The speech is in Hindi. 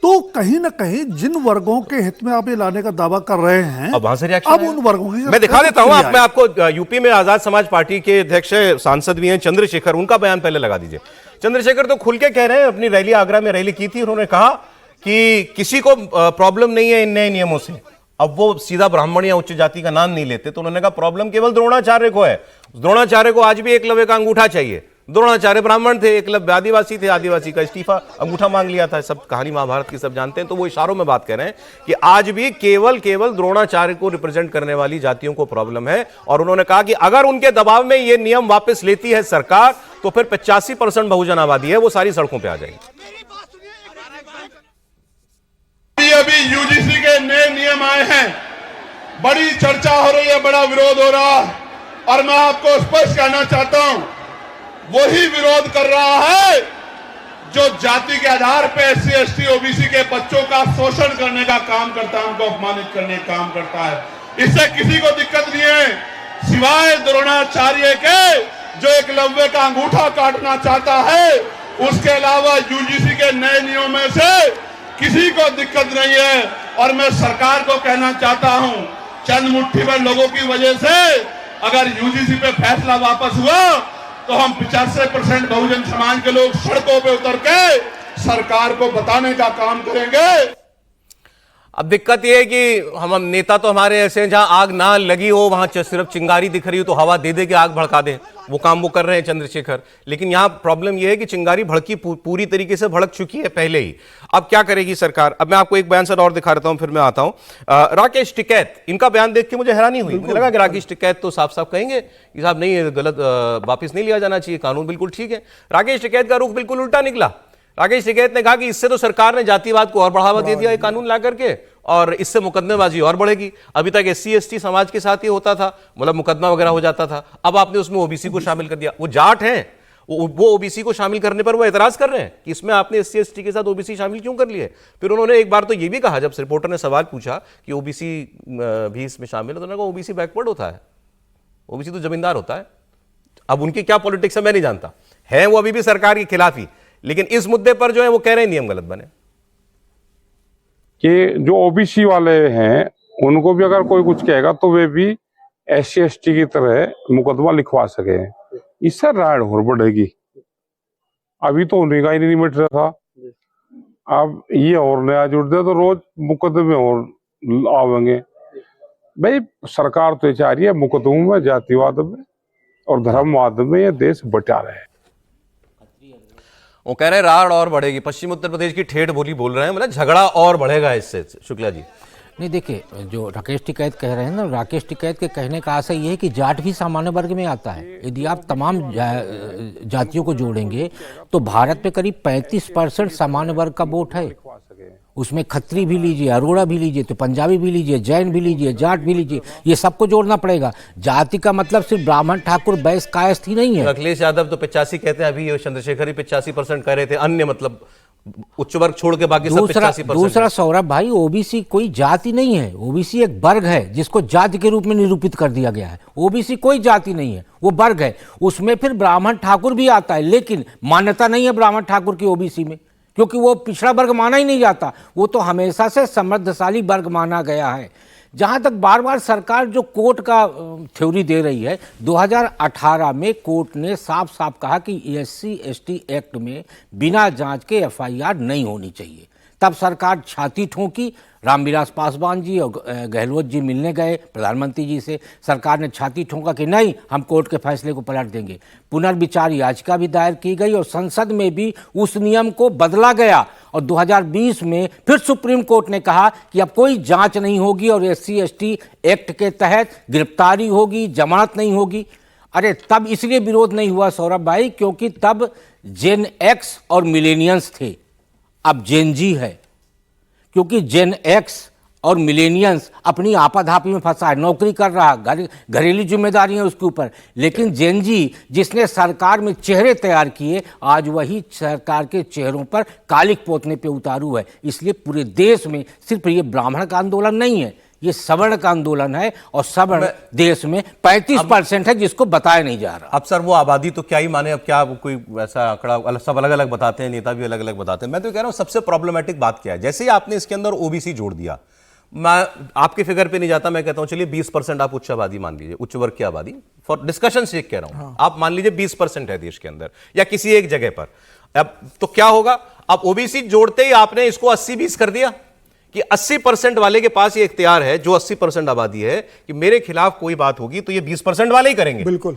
तो कहीं ना कहीं जिन वर्गों के हित में आप ये लाने का दावा कर रहे हैं, अब वहां से रिएक्शन अब उन वर्गों की मैं दिखा देता हूं। मैं आपको यूपी में आजाद समाज पार्टी के अध्यक्ष सांसद भी हैं चंद्रशेखर, उनका बयान पहले लगा दीजिए। चंद्रशेखर तो खुल के कह रहे हैं, अपनी रैली आगरा में रैली की थी, उन्होंने कहा कि किसी को प्रॉब्लम नहीं है इन नए नियमों से। अब वो सीधा ब्राह्मण या उच्च जाति का नाम नहीं लेते, तो उन्होंने कहा प्रॉब्लम केवल द्रोणाचार्य को है। द्रोणाचार्य को आज भी एकलव्य का अंगूठा चाहिए। द्रोणाचार्य ब्राह्मण थे, एकलव्य आदिवासी थे, आदिवासी का इस्तीफा अंगूठा मांग लिया था। सब कहानी महाभारत की सब जानते हैं। तो वो इशारों में बात कर रहे हैं कि आज भी केवल द्रोणाचार्य को रिप्रेजेंट करने वाली जातियों को प्रॉब्लम है। और उन्होंने कहा कि अगर उनके दबाव में ये नियम वापस लेती है सरकार, तो फिर 85% बहुजन आबादी है वो सारी सड़कों पर आ जाएगी। अभी यूजीसी के नए नियम आए हैं, बड़ी चर्चा हो रही है, बड़ा विरोध हो रहा है, और मैं आपको स्पष्ट कहना चाहता हूं, वही विरोध कर रहा है जो जाति के आधार पर एससी एसटी ओबीसी के बच्चों का शोषण करने का काम करता है, उनको अपमानित करने का काम करता है। इससे किसी को दिक्कत नहीं है, सिवाय द्रोणाचार्य के जो एकलव्य का अंगूठा काटना चाहता है। उसके अलावा यूजीसी के नए नियमों में से किसी को दिक्कत नहीं है। और मैं सरकार को कहना चाहता हूं, चंद मुट्ठी भर लोगों की वजह से अगर यूजीसी पे फैसला वापस हुआ तो हम 85% बहुजन समाज के लोग सड़कों पे उतर के सरकार को बताने का काम करेंगे। अब दिक्कत यह है कि हम नेता तो हमारे ऐसे हैं, जहां आग ना लगी हो वहां सिर्फ चिंगारी दिख रही हो तो हवा दे दे के आग भड़का दें, वो काम वो कर रहे हैं चंद्रशेखर। लेकिन यहां प्रॉब्लम यह है कि चिंगारी भड़की पूरी तरीके से भड़क चुकी है पहले ही। अब क्या करेगी सरकार? अब मैं आपको एक बयान सर और दिखा देता हूं, फिर मैं आता हूं। राकेश टिकैत, इनका बयान देख के मुझे हैरानी हुई। मुझे लगा कि राकेश टिकैत तो साफ साफ कहेंगे कि साहब नहीं, गलत, वापिस नहीं लिया जाना चाहिए, कानून बिल्कुल ठीक है। राकेश टिकैत का रुख बिल्कुल उल्टा निकला। राकेश टिकैत ने कहा कि इससे तो सरकार ने जातिवाद को और बढ़ावा दे दिया ये कानून ला करके, और इससे मुकदमेबाजी और बढ़ेगी। अभी तक एससी एसटी समाज के साथ ही होता था, मतलब मुकदमा वगैरह हो जाता था। अब आपने उसमें ओबीसी को शामिल कर दिया। वो जाट हैं, वो ओबीसी को शामिल करने पर वो एतराज कर रहे हैं कि इसमें आपने एससी एसटी के साथ ओबीसी शामिल क्यों कर लिए। फिर उन्होंने एक बार तो ये भी कहा, जब रिपोर्टर ने सवाल पूछा कि ओबीसी भी इसमें शामिल है, तो उन्होंने कहा ओबीसी बैकवर्ड होता है, ओबीसी तो जमींदार होता है। अब उनकी क्या पॉलिटिक्स है मैं नहीं जानता, है वो अभी भी सरकार के खिलाफ ही, लेकिन इस मुद्दे पर जो है वो कह रहे हैं नियम गलत बने। कि जो ओबीसी वाले हैं उनको भी अगर कोई कुछ कहेगा तो वे भी एससी एसटी की तरह मुकदमा लिखवा सके, इससे राय और बढ़ेगी। अभी तो उन्हीं का ही नहीं मिट रहा था, अब ये और नया जुड़ दे तो रोज मुकदमे और आवेंगे। भाई सरकार तो चाह रही है मुकदमों में, जातिवाद में और धर्मवाद में ये देश बटा रहे। वो कह रहे हैं राड़ और बढ़ेगी। पश्चिम उत्तर प्रदेश की ठेठ बोली बोल रहे हैं, मतलब झगड़ा और बढ़ेगा इससे। शुक्ला जी, नहीं देखिए, जो राकेश टिकैत कह रहे हैं ना, राकेश टिकैत के कहने का आशय ये है कि जाट भी सामान्य वर्ग में आता है। यदि आप तमाम जातियों को जोड़ेंगे तो भारत में करीब 35% सामान्य वर्ग का वोट है। उसमें खत्री भी लीजिए, अरोड़ा भी लीजिए, तो पंजाबी भी लीजिए, जैन भी लीजिए, जाट भी लीजिए, ये सबको जोड़ना पड़ेगा। जाति का मतलब सिर्फ ब्राह्मण ठाकुर बैस कायस्थ ही नहीं है। अखिलेश यादव तो 85 कहते हैं, अभी चंद्रशेखर ही 85% कह रहे थे। अन्य मतलब उच्च वर्ग छोड़ के बाकी सब 85%। दूसरा सौरभ भाई, ओबीसी कोई जाति नहीं है, ओबीसी एक वर्ग है जिसको जाति के रूप में निरूपित कर दिया गया है। ओबीसी कोई जाति नहीं है, वो वर्ग है। उसमें फिर ब्राह्मण ठाकुर भी आता है, लेकिन मान्यता नहीं है ब्राह्मण ठाकुर की ओबीसी में, क्योंकि वो पिछड़ा वर्ग माना ही नहीं जाता। वो तो हमेशा से समृद्धशाली वर्ग माना गया है। जहाँ तक बार बार सरकार जो कोर्ट का थ्योरी दे रही है, 2018 में कोर्ट ने साफ साफ कहा कि एससी एसटी एक्ट में बिना जांच के एफआईआर नहीं होनी चाहिए। तब सरकार छाती ठोंकी, रामविलास पासवान जी और गहलोत जी मिलने गए प्रधानमंत्री जी से। सरकार ने छाती ठोंका कि नहीं, हम कोर्ट के फैसले को पलट देंगे। पुनर्विचार याचिका भी दायर की गई और संसद में भी उस नियम को बदला गया। और 2020 में फिर सुप्रीम कोर्ट ने कहा कि अब कोई जांच नहीं होगी और एससी एसटी एक्ट के तहत गिरफ्तारी होगी, जमानत नहीं होगी। अरे तब इसलिए विरोध नहीं हुआ सौरभ भाई, क्योंकि तब जेन एक्स और मिलेनियंस थे, अब जेन जी है। क्योंकि जेन एक्स और मिलेनियंस अपनी आपाधापी में फंसा है, नौकरी कर रहा, घरेलू जिम्मेदारी है उसके ऊपर। लेकिन जेन जी जिसने सरकार में चेहरे तैयार किए, आज वही सरकार के चेहरों पर कालिक पोतने पे उतारू है। इसलिए पूरे देश में सिर्फ ये ब्राह्मण का आंदोलन नहीं है, ये सवर्ण का आंदोलन है, और सवर्ण देश में 35% है जिसको बताया नहीं जा रहा। अब सर वो आबादी तो क्या ही माने, अब क्या कोई ऐसा आंकड़ा सब अलग अलग बताते हैं, नेता भी अलग अलग बताते हैं। मैं तो कह रहा हूं सबसे प्रॉब्लमेटिक बात क्या है, जैसे ही आपने इसके अंदर ओबीसी जोड़ दिया, मैं आपके फिगर पे नहीं जाता, मैं कहता हूं चलिए 20% आप उच्च आबादी मान लीजिए, उच्च वर्ग की आबादी, फॉर डिस्कशन से कह रहा हूं, आप मान लीजिए 20% है देश के अंदर या किसी एक जगह पर। अब तो क्या होगा, अब ओबीसी जोड़ते ही आपने इसको 80-20 कर दिया कि 80% वाले के पास ये इख्तियार है, जो 80% आबादी है, कि मेरे खिलाफ कोई बात होगी तो ये 20% वाले ही करेंगे। बिल्कुल।